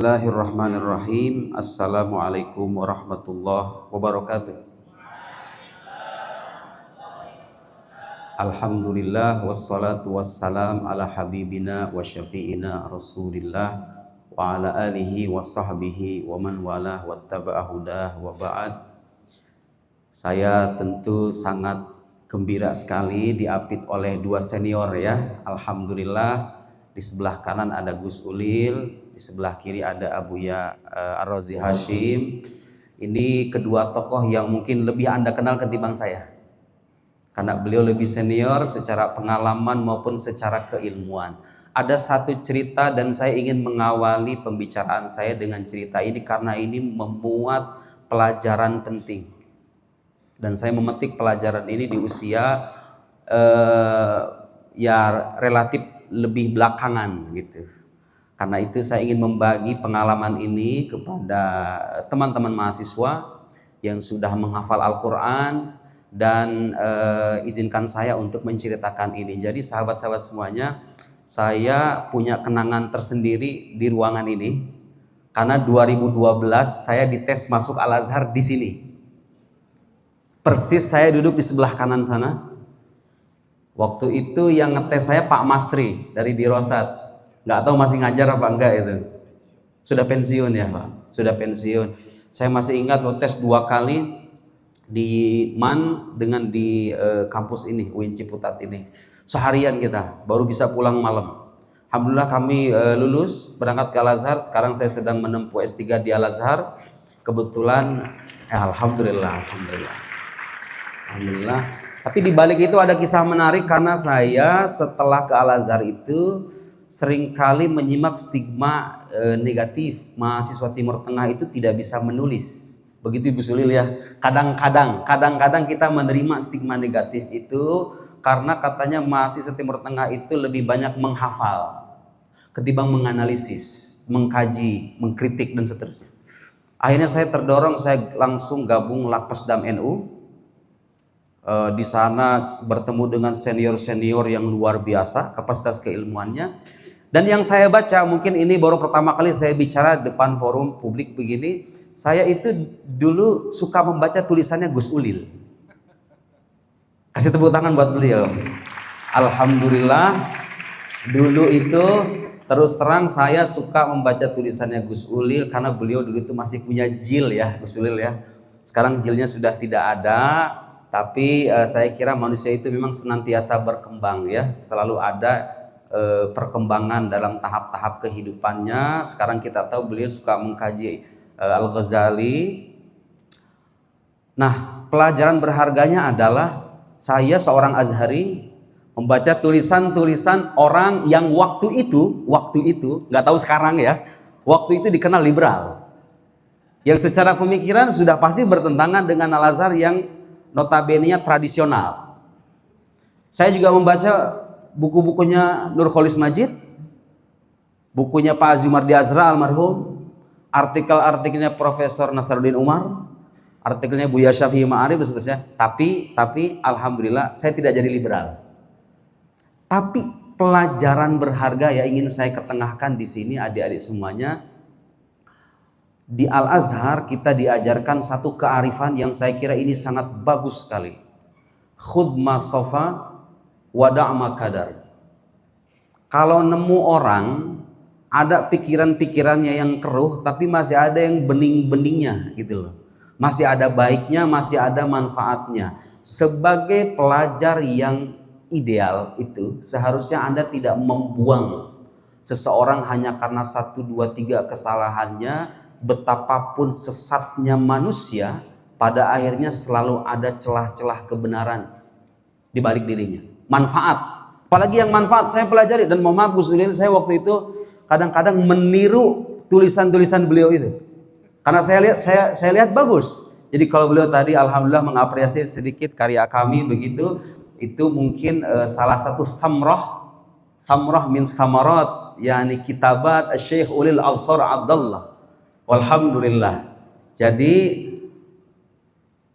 Bismillahirrahmanirrahim. Assalamualaikum warahmatullahi wabarakatuh. Alhamdulillah wassalatu wassalam ala habibina wa syafi'ina Rasulillah wa ala alihi wa sahbihi wa man walah wattaba'a hudah wa ba'd. Saya tentu sangat gembira sekali diapit oleh dua senior ya. Alhamdulillah, di sebelah kanan ada Gus Ulil, di sebelah kiri ada Abuya Ar-Razi Hashim. Ini kedua tokoh yang mungkin lebih Anda kenal ketimbang saya, karena beliau lebih senior secara pengalaman maupun secara keilmuan. Ada satu cerita dan saya ingin mengawali pembicaraan saya dengan cerita ini karena ini memuat pelajaran penting. Dan saya memetik pelajaran ini di usia ya relatif lebih belakangan gitu. Karena itu saya ingin membagi pengalaman ini kepada teman-teman mahasiswa yang sudah menghafal Al-Quran. Dan izinkan saya untuk menceritakan ini. Jadi sahabat-sahabat semuanya, saya punya kenangan tersendiri di ruangan ini karena 2012 saya dites masuk Al-Azhar di sini. Persis saya duduk di sebelah kanan sana. Waktu itu yang ngetes saya Pak Masri dari Dirosat. Nggak tahu masih ngajar apa enggak itu. Sudah pensiun ya Pak, sudah pensiun. Saya masih ingat waktu tes 2 kali di MAN dengan di kampus ini, UIN Ciputat ini. Seharian kita, baru bisa pulang malam. Alhamdulillah kami lulus, berangkat ke Al-Azhar. Sekarang saya sedang menempuh S3 di Al-Azhar. Kebetulan, Alhamdulillah. Tapi di balik itu ada kisah menarik karena saya setelah ke Al-Azhar itu seringkali menyimak stigma negatif. Mahasiswa Timur Tengah itu tidak bisa menulis. Begitu Gus Ulil ya. Kadang-kadang kita menerima stigma negatif itu karena katanya mahasiswa Timur Tengah itu lebih banyak menghafal ketimbang menganalisis, mengkaji, mengkritik dan seterusnya. Akhirnya saya terdorong, saya langsung gabung Lakpesdam NU. Di sana bertemu dengan senior-senior yang luar biasa kapasitas keilmuannya. Dan yang saya baca, mungkin ini baru pertama kali saya bicara depan forum publik begini. Saya itu dulu suka membaca tulisannya Gus Ulil. Kasih tepuk tangan buat beliau. Alhamdulillah, dulu itu terus terang saya suka membaca tulisannya Gus Ulil karena beliau dulu itu masih punya jil ya, Gus Ulil ya. Sekarang jilnya sudah tidak ada, tapi saya kira manusia itu memang senantiasa berkembang ya, selalu ada perkembangan dalam tahap-tahap kehidupannya. Sekarang kita tahu beliau suka mengkaji Al-Ghazali. Nah, pelajaran berharganya adalah saya seorang Azhari membaca tulisan-tulisan orang yang waktu itu nggak tahu sekarang ya, waktu itu dikenal liberal, yang secara pemikiran sudah pasti bertentangan dengan Al-Azhar yang notabene-nya tradisional. Saya juga membaca buku-bukunya Nur Kholis Majid, bukunya Pak Azumardi Azra almarhum, artikel-artikelnya Profesor Nasaruddin Umar, artikelnya Buya Syafi'i Ma'arif dan seterusnya. Tapi alhamdulillah saya tidak jadi liberal. Tapi pelajaran berharga yang ingin saya ketengahkan di sini adik-adik semuanya. Di Al-Azhar kita diajarkan satu kearifan yang saya kira ini sangat bagus sekali. Khudh ma sofa wada' ma kadar. Kalau nemu orang ada pikiran-pikirannya yang keruh tapi masih ada yang bening-beningnya gitu loh. Masih ada baiknya, masih ada manfaatnya. Sebagai pelajar yang ideal itu seharusnya Anda tidak membuang seseorang hanya karena 1, 2, 3 kesalahannya. Betapapun sesatnya manusia, pada akhirnya selalu ada celah-celah kebenaran di balik dirinya. Manfaat, apalagi yang manfaat saya pelajari. Dan mohon maaf Gus Ulil, saya waktu itu kadang-kadang meniru tulisan-tulisan beliau itu karena saya lihat bagus. Jadi kalau beliau tadi alhamdulillah mengapresiasi sedikit karya kami begitu, itu mungkin salah satu samrah min thamarat yakni kitabat Syekh Ulil Absar Abdullah. Alhamdulillah. Jadi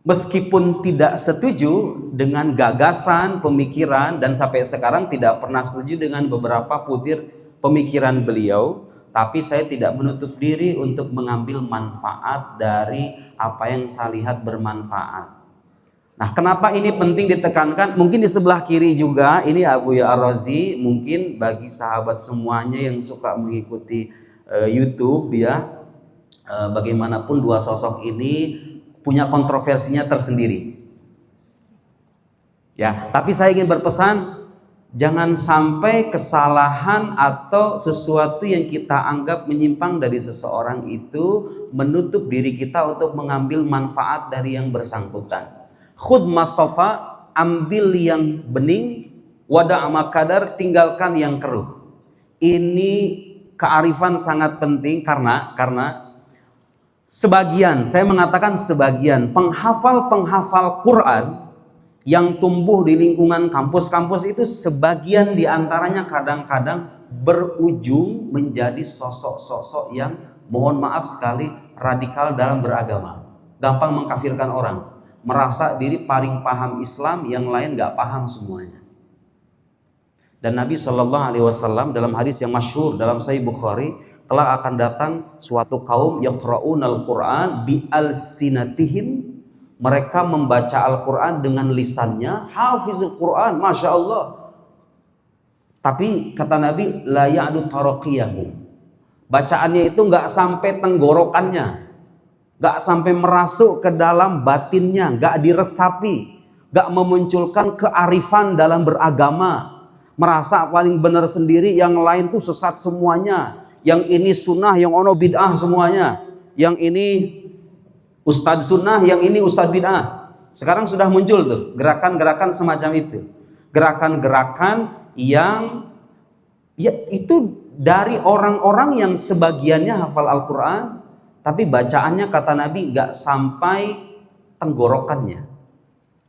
meskipun tidak setuju dengan gagasan, pemikiran, dan sampai sekarang tidak pernah setuju dengan beberapa butir pemikiran beliau, Tapi saya tidak menutup diri untuk mengambil manfaat dari apa yang saya lihat bermanfaat. Nah, kenapa ini penting ditekankan? Mungkin di sebelah kiri juga, ini Abu Ya Ar-Razi. Mungkin bagi sahabat semuanya yang suka mengikuti YouTube ya, bagaimanapun dua sosok ini punya kontroversinya tersendiri. Ya, tapi saya ingin berpesan, jangan sampai kesalahan atau sesuatu yang kita anggap menyimpang dari seseorang itu menutup diri kita untuk mengambil manfaat dari yang bersangkutan. Khud masofa, ambil yang bening, wada' makadar, tinggalkan yang keruh. Ini kearifan sangat penting karena sebagian, saya mengatakan sebagian penghafal Quran yang tumbuh di lingkungan kampus-kampus itu, sebagian diantaranya kadang-kadang berujung menjadi sosok-sosok yang mohon maaf sekali radikal dalam beragama, gampang mengkafirkan orang, merasa diri paling paham Islam, yang lain gak paham semuanya. Dan Nabi SAW dalam hadis yang masyhur dalam Sahih Bukhari, kelak akan datang suatu kaum yaqra'unal Quran bi alsinatihim, mereka membaca Al-Quran dengan lisannya, hafizul Quran, Masya Allah. Tapi kata Nabi, la ya'du taraqiyahum, bacaannya itu gak sampai tenggorokannya, gak sampai merasuk ke dalam batinnya, gak diresapi, gak memunculkan kearifan dalam beragama, merasa paling benar sendiri, yang lain tuh sesat semuanya, yang ini sunnah, yang ono bid'ah semuanya, yang ini ustadz sunnah, yang ini ustadz bid'ah. Sekarang sudah muncul tuh gerakan-gerakan semacam itu, gerakan-gerakan yang ya itu dari orang-orang yang sebagiannya hafal Al-Quran, tapi bacaannya kata Nabi gak sampai tenggorokannya.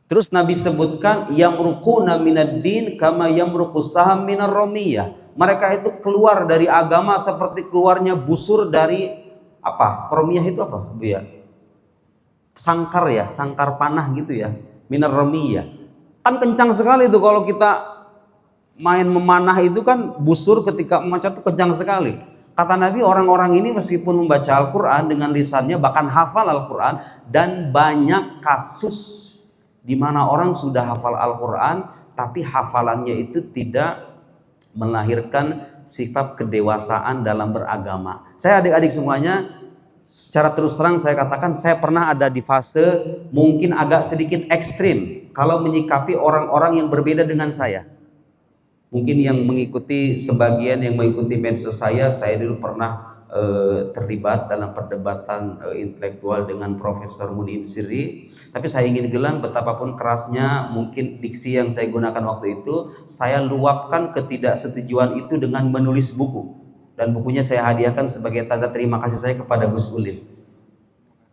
Terus Nabi sebutkan yamruquna minad din kama yamruqus saham minar ramiyah. Mereka itu keluar dari agama seperti keluarnya busur dari apa? Ramiyah itu apa? Bu ya. Sangkar ya, sangkar panah gitu ya. Minar ramiyah. Kan kencang sekali itu kalau kita main memanah itu kan, busur ketika memancat itu kencang sekali. Kata Nabi, orang-orang ini meskipun membaca Al-Quran dengan lisannya, bahkan hafal Al-Quran, dan banyak kasus di mana orang sudah hafal Al-Quran tapi hafalannya itu tidak melahirkan sifat kedewasaan dalam beragama. Saya adik-adik semuanya, secara terus terang saya katakan, saya pernah ada di fase mungkin agak sedikit ekstrim kalau menyikapi orang-orang yang berbeda dengan saya. Mungkin yang mengikuti, sebagian yang mengikuti medsos saya dulu pernah terlibat dalam perdebatan intelektual dengan Profesor Munim Sirri. Tapi saya ingin bilang, betapapun kerasnya mungkin diksi yang saya gunakan waktu itu, saya luapkan ketidaksetujuan itu dengan menulis buku, dan bukunya saya hadiahkan sebagai tanda terima kasih saya kepada Gus Ulil.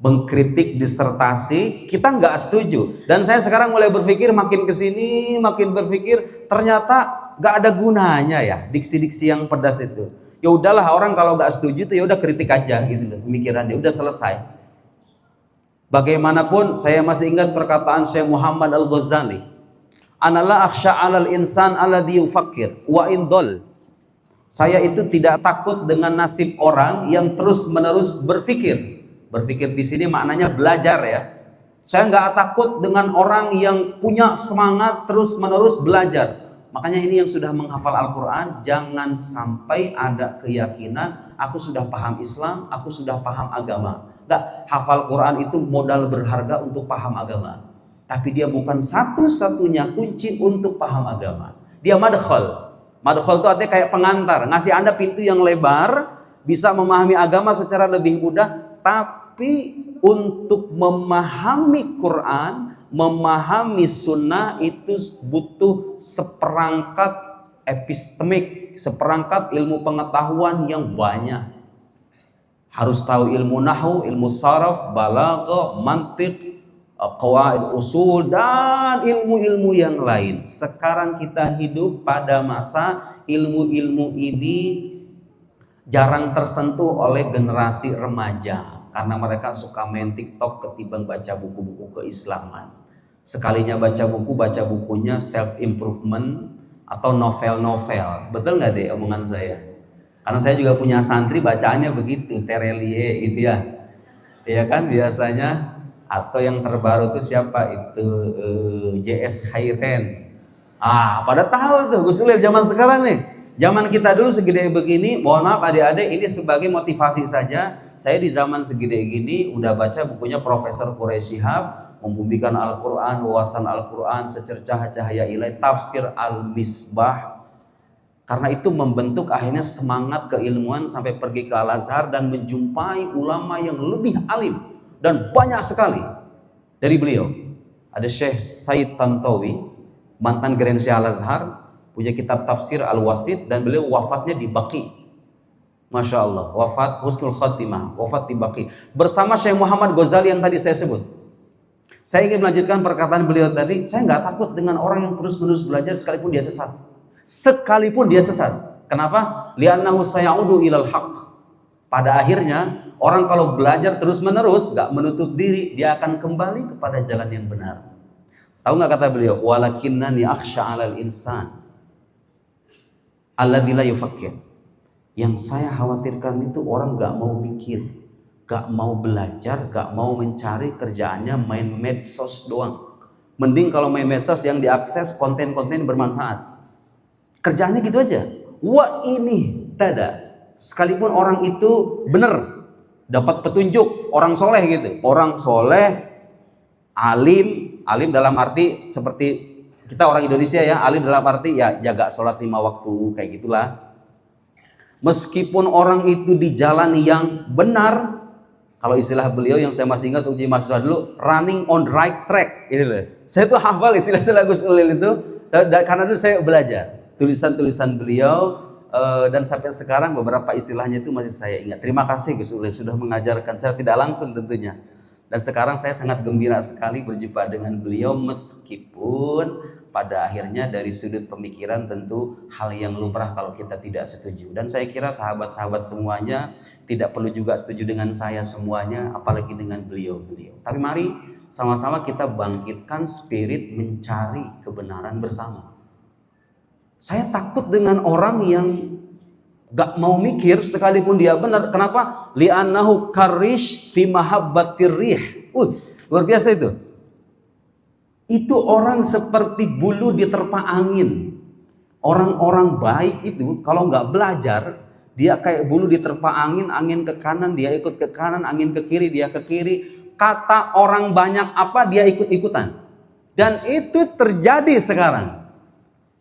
Mengkritik disertasi, kita nggak setuju, dan saya sekarang mulai berpikir, makin kesini makin berpikir, ternyata nggak ada gunanya ya diksi-diksi yang pedas itu. Ya udahlah, orang kalau nggak setuju tuh ya udah kritik aja gitu loh, pemikirannya udah selesai. Bagaimanapun saya masih ingat perkataan Syekh Muhammad Al-Ghazali, analla akhsha 'alal insan alladhi yufakkir wa in dhal. Saya itu tidak takut dengan nasib orang yang terus-menerus berpikir. Berpikir di sini maknanya belajar ya. Saya nggak takut dengan orang yang punya semangat terus-menerus belajar. Makanya ini yang sudah menghafal Al-Quran, jangan sampai ada keyakinan aku sudah paham Islam, aku sudah paham agama. Enggak, hafal Quran itu modal berharga untuk paham agama. Tapi dia bukan satu-satunya kunci untuk paham agama. Dia madkhal. Madkhal itu artinya kayak pengantar, ngasih Anda pintu yang lebar, bisa memahami agama secara lebih mudah. Tapi untuk memahami Quran, memahami sunnah itu butuh seperangkat epistemik, seperangkat ilmu pengetahuan yang banyak. Harus tahu ilmu nahwu, ilmu saraf, balaghah, mantiq, qawaid usul, dan ilmu-ilmu yang lain. Sekarang kita hidup pada masa ilmu-ilmu ini jarang tersentuh oleh generasi remaja, karena mereka suka main TikTok ketimbang baca buku-buku keislaman. Sekalinya baca bukunya self improvement atau novel-novel. Betul nggak deh omongan saya? Karena saya juga punya santri bacaannya begitu, Terelie itu ya. Ya kan biasanya. Atau yang terbaru itu siapa? Itu JS Khairen. Pada tahu tuh Gus Ulil zaman sekarang nih. Zaman kita dulu segede begini, mohon maaf adik-adik, ini sebagai motivasi saja. Saya di zaman segede gini udah baca bukunya Profesor Quraisy Shihab, Membumikan Al-Quran, Wawasan Al-Quran, Secercah Cahaya Ilahi, Tafsir Al-Misbah. Karena itu membentuk akhirnya semangat keilmuan sampai pergi ke Al-Azhar dan menjumpai ulama yang lebih alim. Dan banyak sekali dari beliau. Ada Syekh Said Tantawi, mantan Grand Syekh Al-Azhar, punya kitab tafsir Al-Wasit, dan beliau wafatnya di Baqi. Masya Allah, wafat husnul khatimah, wafat di Baqi. Bersama Syekh Muhammad Ghazali yang tadi saya sebut. Saya ingin melanjutkan perkataan beliau tadi, saya nggak takut dengan orang yang terus-menerus belajar sekalipun dia sesat. Sekalipun dia sesat. Kenapa? Li'annahu sayaudu ilal haq. Pada akhirnya, orang kalau belajar terus-menerus, nggak menutup diri, dia akan kembali kepada jalan yang benar. Tahu nggak kata beliau? Walakinnani akhsha 'alal insan alladzi la yufakkir. Yang saya khawatirkan itu orang gak mau mikir, gak mau belajar, gak mau mencari, kerjaannya main medsos doang. Mending kalau main medsos yang diakses konten-konten bermanfaat. Kerjaannya gitu aja. Wah ini tada. Sekalipun orang itu benar, dapat petunjuk, orang soleh gitu. Orang soleh, alim dalam arti seperti kita orang Indonesia ya, alim dalam arti ya jaga sholat 5 waktu kayak gitulah. Meskipun orang itu di jalan yang benar, kalau istilah beliau yang saya masih ingat uji mahasiswa dulu, running on the right track. Ini loh. Saya tuh hafal istilah-istilah Gus Ulil itu karena dulu saya belajar tulisan-tulisan beliau dan sampai sekarang beberapa istilahnya itu masih saya ingat. Terima kasih Gus Ulil sudah mengajarkan saya tidak langsung tentunya. Dan sekarang saya sangat gembira sekali berjumpa dengan beliau meskipun pada akhirnya dari sudut pemikiran tentu hal yang lumrah kalau kita tidak setuju. Dan saya kira sahabat-sahabat semuanya tidak perlu juga setuju dengan saya semuanya, apalagi dengan beliau-beliau. Tapi mari sama-sama kita bangkitkan spirit mencari kebenaran bersama. Saya takut dengan orang yang gak mau mikir sekalipun dia benar. Kenapa? Li'annahu karish fi mahabbatir rih. Luar biasa itu. Itu orang seperti bulu di terpa angin. Orang-orang baik itu kalau gak belajar, dia kayak bulu di terpa angin, angin ke kanan dia ikut ke kanan, angin ke kiri dia ke kiri. Kata orang banyak apa dia ikut-ikutan. Dan itu terjadi sekarang.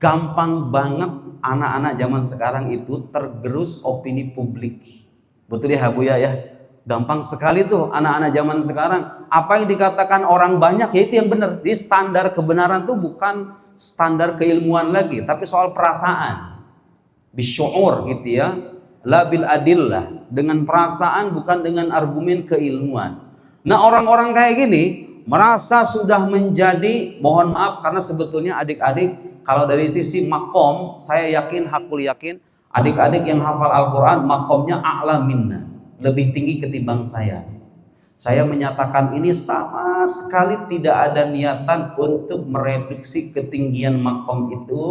Gampang banget anak-anak zaman sekarang itu tergerus opini publik. Betul ya Bu ya? Gampang sekali tuh anak-anak zaman sekarang. Apa yang dikatakan orang banyak ya itu yang benar. Jadi standar kebenaran tuh bukan standar keilmuan lagi, tapi soal perasaan. Bisyu'ur gitu ya. La bil adillah. Dengan perasaan bukan dengan argumen keilmuan. Nah orang-orang kayak gini merasa sudah menjadi, mohon maaf karena sebetulnya adik-adik kalau dari sisi makom, saya yakin, hakul yakin, adik-adik yang hafal Al-Quran, makomnya a'la minna, lebih tinggi ketimbang saya. Saya menyatakan ini sama sekali tidak ada niatan untuk mereduksi ketinggian makom itu,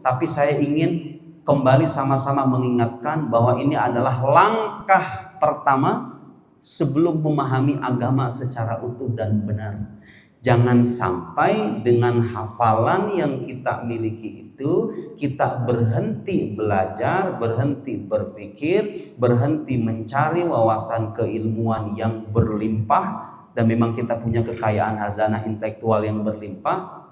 tapi saya ingin kembali sama-sama mengingatkan bahwa ini adalah langkah pertama sebelum memahami agama secara utuh dan benar. Jangan sampai dengan hafalan yang kita miliki itu kita berhenti belajar, berhenti berpikir, berhenti mencari wawasan keilmuan yang berlimpah. Dan memang kita punya kekayaan hazanah intelektual yang berlimpah.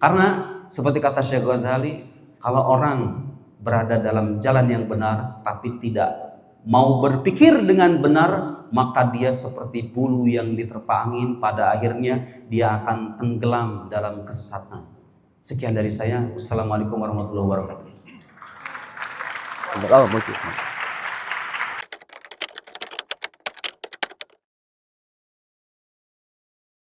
Karena seperti kata Syekh Ghazali, kalau orang berada dalam jalan yang benar tapi tidak mau berpikir dengan benar, maka dia seperti bulu yang diterpa angin, pada akhirnya dia akan tenggelam dalam kesesatan. Sekian dari saya. Wassalamualaikum warahmatullahi wabarakatuh.